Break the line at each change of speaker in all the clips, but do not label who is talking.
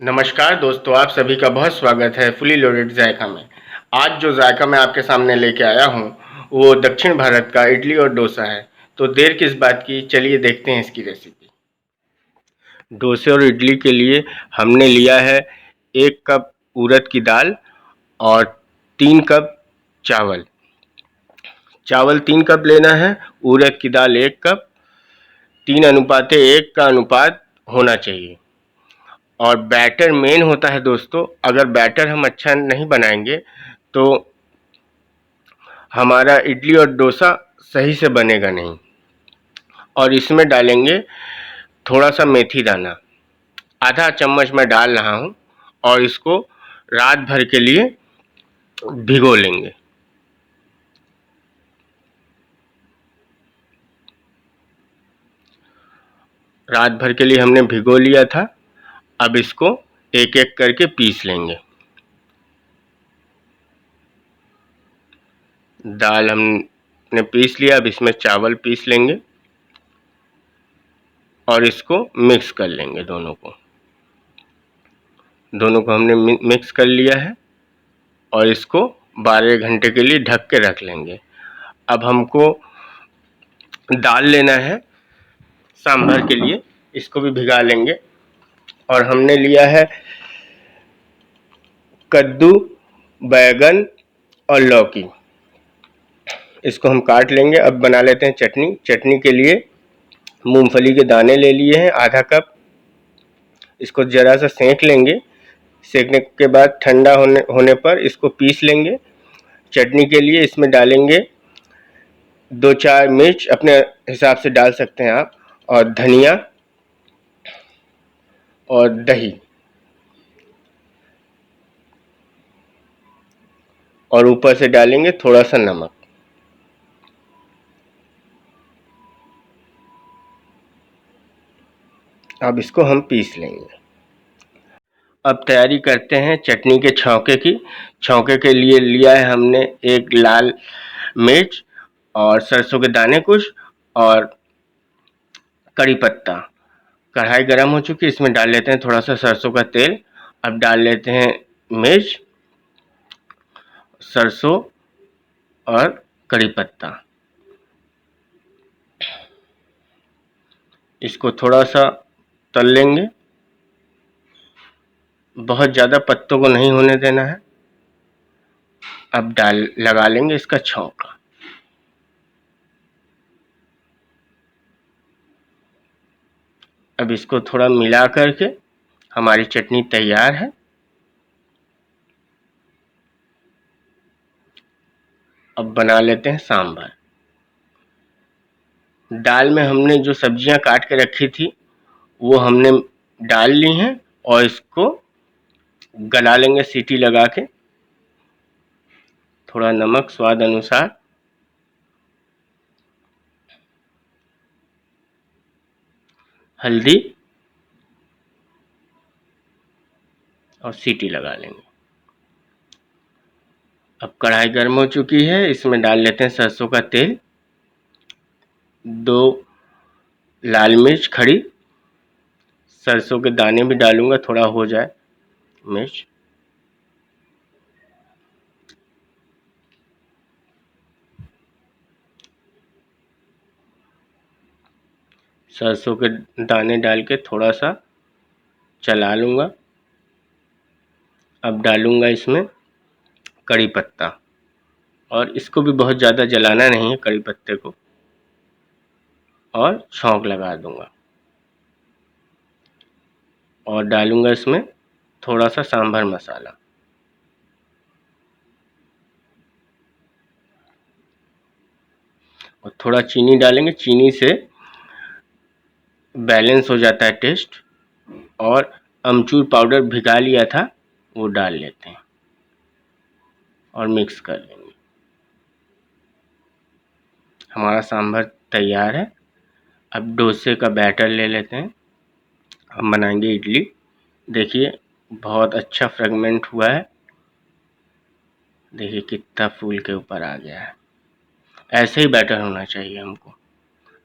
नमस्कार दोस्तों, आप सभी का बहुत स्वागत है फुली लोडेड जायका में। आज जो जायका मैं आपके सामने लेके आया हूँ वो दक्षिण भारत का इडली और डोसा है। तो देर किस बात की, चलिए देखते हैं इसकी रेसिपी। डोसे और इडली के लिए हमने लिया है 1 कप उड़द की दाल और 3 कप चावल। चावल 3 कप लेना है, उड़द की दाल 1 कप, 3:1 का अनुपात होना चाहिए। और बैटर मेन होता है दोस्तों, अगर बैटर हम अच्छा नहीं बनाएंगे तो हमारा इडली और डोसा सही से बनेगा नहीं। और इसमें डालेंगे थोड़ा सा मेथी दाना, आधा चम्मच मैं डाल रहा हूँ, और इसको रात भर के लिए भिगो लेंगे। रात भर के लिए हमने भिगो लिया था। अब इसको एक एक करके पीस लेंगे। दाल हमने पीस लिया, अब इसमें चावल पीस लेंगे और इसको मिक्स कर लेंगे। दोनों को हमने मिक्स कर लिया है और इसको 12 घंटे के लिए ढक के रख लेंगे। अब हमको दाल लेना है सांभर के लिए, इसको भी भिगा लेंगे। और हमने लिया है कद्दू, बैगन और लौकी, इसको हम काट लेंगे। अब बना लेते हैं चटनी। चटनी के लिए मूंगफली के दाने ले लिए हैं आधा कप, इसको ज़रा सा सेंक लेंगे। सेकने के बाद ठंडा होने पर इसको पीस लेंगे। चटनी के लिए इसमें डालेंगे 2-4 मिर्च, अपने हिसाब से डाल सकते हैं आप, और धनिया और दही, और ऊपर से डालेंगे थोड़ा सा नमक। अब इसको हम पीस लेंगे। अब तैयारी करते हैं चटनी के छौंके की। छौंके के लिए लिया है हमने 1 लाल मिर्च और सरसों के दाने कुछ और कड़ी पत्ता। कढ़ाई गर्म हो चुकी है, इसमें डाल लेते हैं थोड़ा सा सरसों का तेल। अब डाल लेते हैं मिर्च, सरसों और कड़ी पत्ता। इसको थोड़ा सा तल लेंगे, बहुत ज़्यादा पत्तों को नहीं होने देना है। अब लगा लेंगे इसका छौंका। अब इसको थोड़ा मिला करके हमारी चटनी तैयार है। अब बना लेते हैं सांभर। दाल में हमने जो सब्जियां काट के रखी थी वो हमने डाल ली हैं और इसको गला लेंगे सीटी लगा के। थोड़ा नमक स्वाद अनुसार, हल्दी, और सीटी लगा लेंगे। अब कढ़ाई गर्म हो चुकी है, इसमें डाल लेते हैं सरसों का तेल, 2 लाल मिर्च खड़ी, सरसों के दाने भी डालूंगा थोड़ा हो जाए मिर्च, सरसों के दाने डाल के थोड़ा सा चला लूँगा। अब डालूँगा इसमें कड़ी पत्ता, और इसको भी बहुत ज़्यादा जलाना नहीं है कड़ी पत्ते को, और छौंक लगा दूँगा। और डालूँगा इसमें थोड़ा सा सांभर मसाला, और थोड़ा चीनी डालेंगे। चीनी से बैलेंस हो जाता है टेस्ट। और अमचूर पाउडर भिगा लिया था वो डाल लेते हैं और मिक्स कर लेंगे। हमारा सांभर तैयार है। अब डोसे का बैटर ले लेते हैं, हम बनाएंगे इडली। देखिए बहुत अच्छा फ्रेगमेंट हुआ है, देखिए कितना फूल के ऊपर आ गया है। ऐसे ही बैटर होना चाहिए हमको।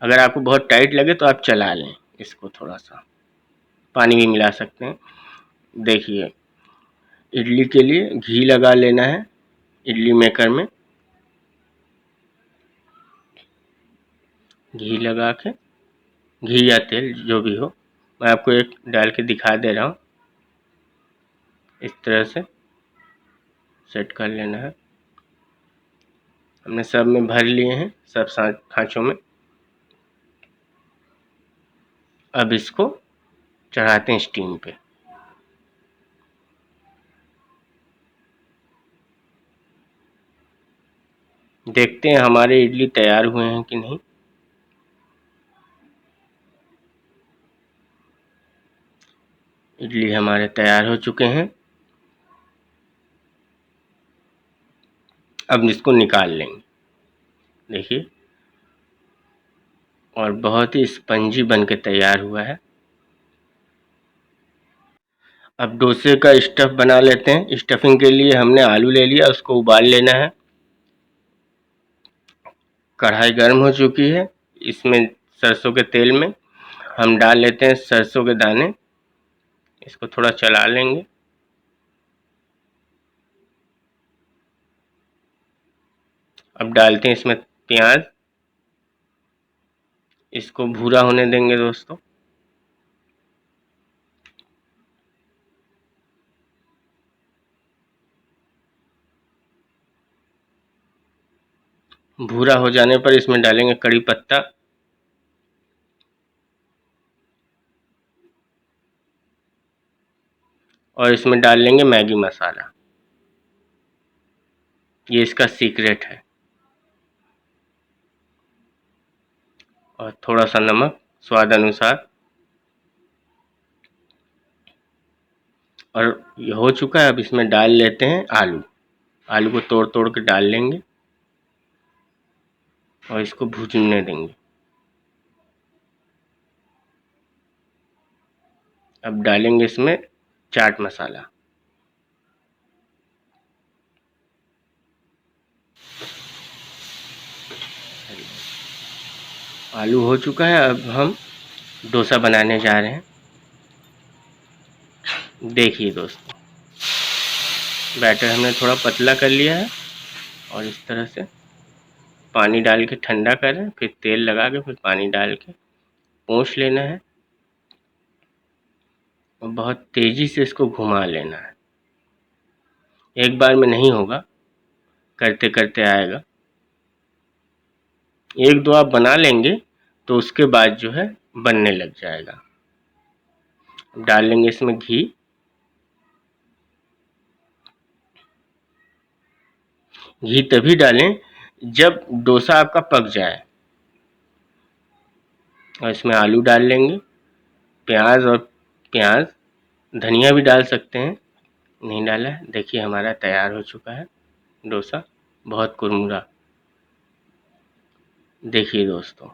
अगर आपको बहुत टाइट लगे तो आप चला लें इसको, थोड़ा सा पानी भी मिला सकते हैं। देखिए, इडली के लिए घी लगा लेना है इडली मेकर में। घी लगा के, घी या तेल जो भी हो, मैं आपको एक डाल के दिखा दे रहा हूँ। इस तरह से सेट कर लेना है। हमने सब में भर लिए हैं, सब खाँचों में। अब इसको चढ़ाते हैं स्टीम पे। देखते हैं हमारे इडली तैयार हुए हैं कि नहीं। इडली हमारे तैयार हो चुके हैं। अब इसको निकाल लेंगे, देखिए, और बहुत ही स्पंजी बन के तैयार हुआ है। अब डोसे का स्टफ़ बना लेते हैं। स्टफिंग के लिए हमने आलू ले लिया, उसको उबाल लेना है। कढ़ाई गर्म हो चुकी है, इसमें सरसों के तेल में हम डाल लेते हैं सरसों के दाने। इसको थोड़ा चला लेंगे। अब डालते हैं इसमें प्याज। इसको भूरा होने देंगे दोस्तों। भूरा हो जाने पर इसमें डालेंगे कड़ी पत्ता, और इसमें डाल लेंगे मैगी मसाला। ये इसका सीक्रेट है। और थोड़ा सा नमक स्वाद अनुसार। और ये हो चुका है। अब इसमें डाल लेते हैं आलू। आलू को तोड़ तोड़ के डाल लेंगे और इसको भूनने देंगे। अब डालेंगे इसमें चाट मसाला। आलू हो चुका है। अब हम डोसा बनाने जा रहे हैं। देखिए दोस्तों, बैटर हमने थोड़ा पतला कर लिया है और इस तरह से पानी डाल के ठंडा करें, फिर तेल लगा के, फिर पानी डाल के पोंछ लेना है और बहुत तेज़ी से इसको घुमा लेना है। एक बार में नहीं होगा, करते करते आएगा। एक दो आप बना लेंगे तो उसके बाद जो है बनने लग जाएगा। डाल लेंगे इसमें घी। घी तभी डालें जब डोसा आपका पक जाए। और इसमें आलू डाल लेंगे, प्याज, धनिया भी डाल सकते हैं, नहीं डाला है। देखिए हमारा तैयार हो चुका है डोसा, बहुत कुरमुरा। देखिए दोस्तों,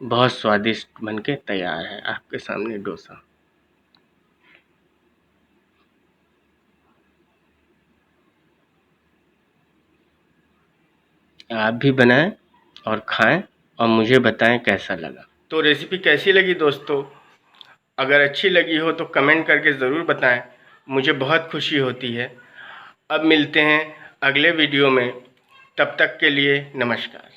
बहुत स्वादिष्ट बनके तैयार है आपके सामने डोसा। आप भी बनाएं और खाएं और मुझे बताएं कैसा लगा। तो रेसिपी कैसी लगी दोस्तों? अगर अच्छी लगी हो तो कमेंट करके ज़रूर बताएं, मुझे बहुत खुशी होती है। अब मिलते हैं अगले वीडियो में, तब तक के लिए नमस्कार।